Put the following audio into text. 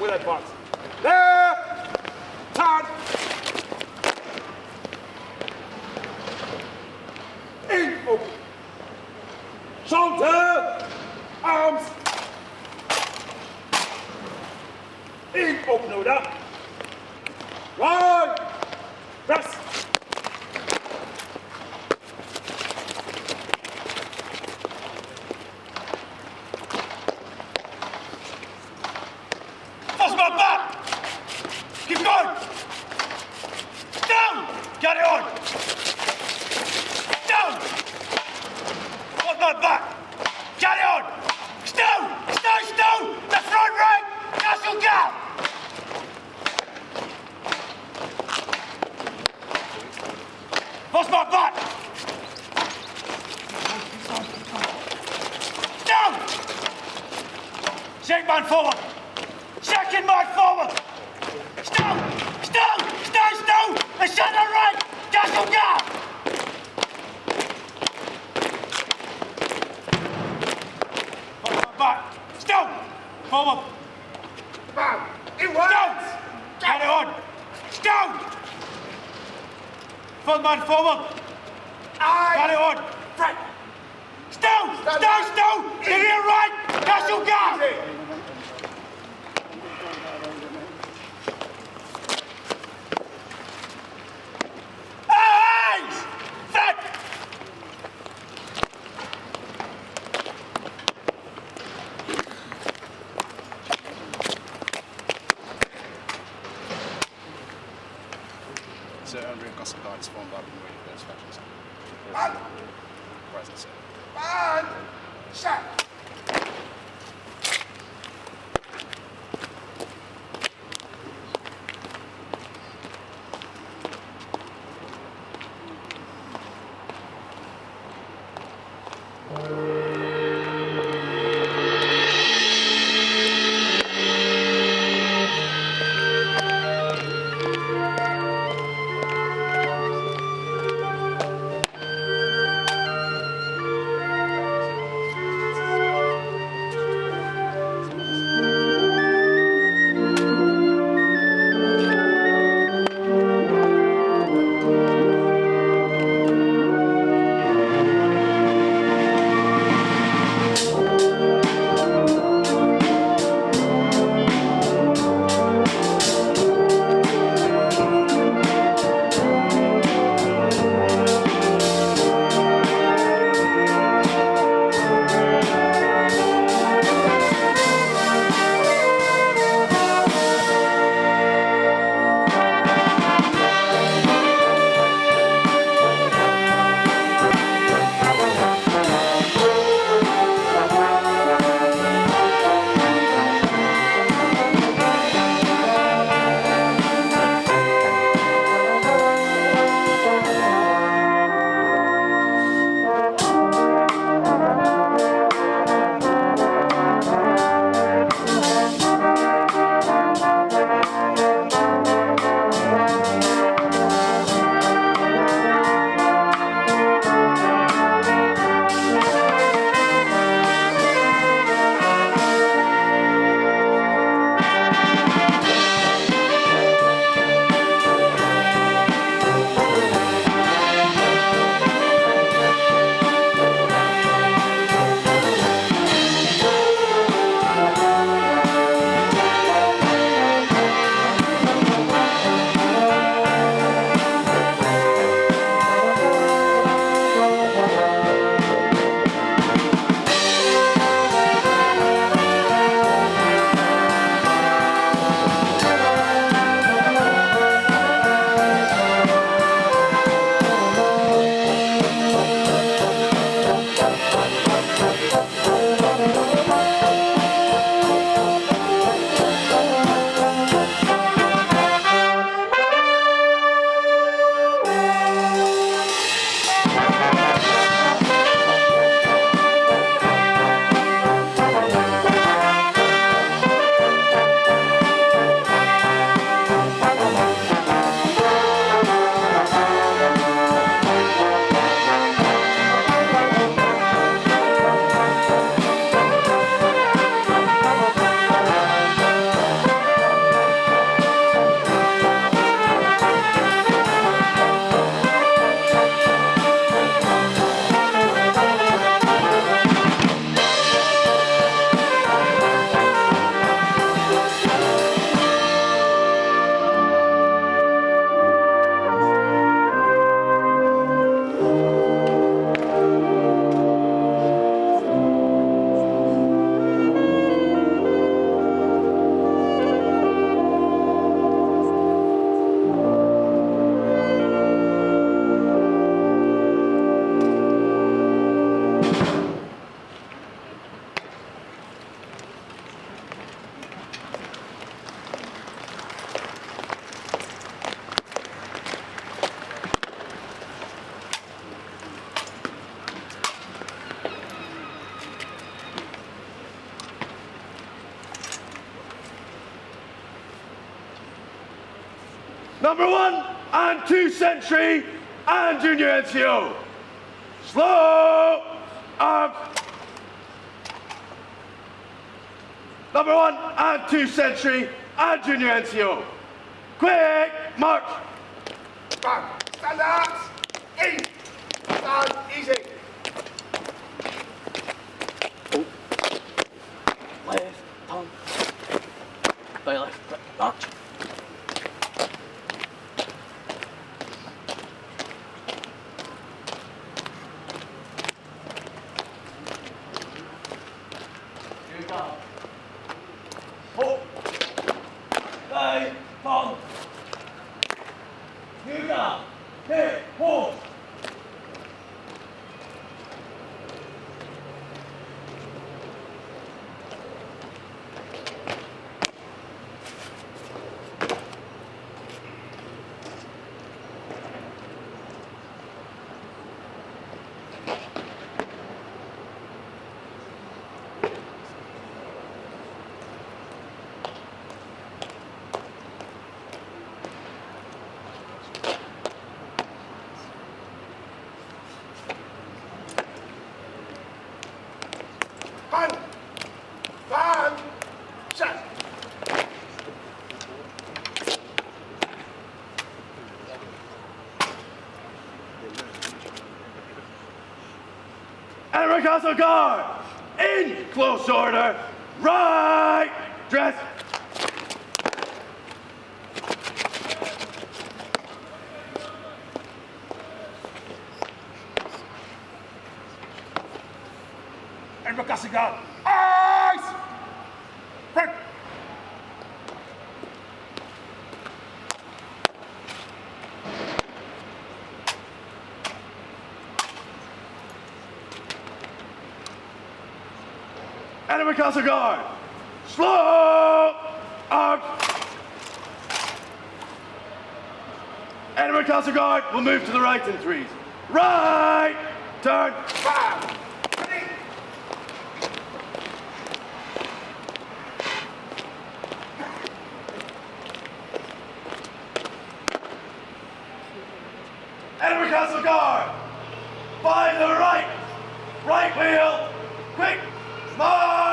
Will advance. Left, turn. In, open. Shoulder, arms. In, open order. Right, press. Second man forward! Second man forward! Stow! Stow! Stay still! And shut the right! Castle gap! Back! Stow! Forward! Back! Stow! Carry on! Stow! Third man forward! Carry on! Right! Stow! Stay still! To your right! Castle gap! Under SCOTS formed up in various factions. Presence. And shot! Number 1 and 2 sentry and junior NCO. Slow. Armed. Number 1 and 2 sentry and junior NCO. Quick march. Bam. Stand up. In. Stand easy. Left, turn. By left, march. You go. Hold. By, turn. You go. Hit, hold. Hand. Bam. Set. Edinburgh Castle Guard. In close order. Right. Dress. Edinburgh Castle Guard. Eyes. Front. Edinburgh Castle Guard. Slow. Armed. Edinburgh Castle Guard will move to the right in 3s. Right. Turn. Bam. Ready. Edinburgh Castle Guard. By the right. Right wheel. Quick. March.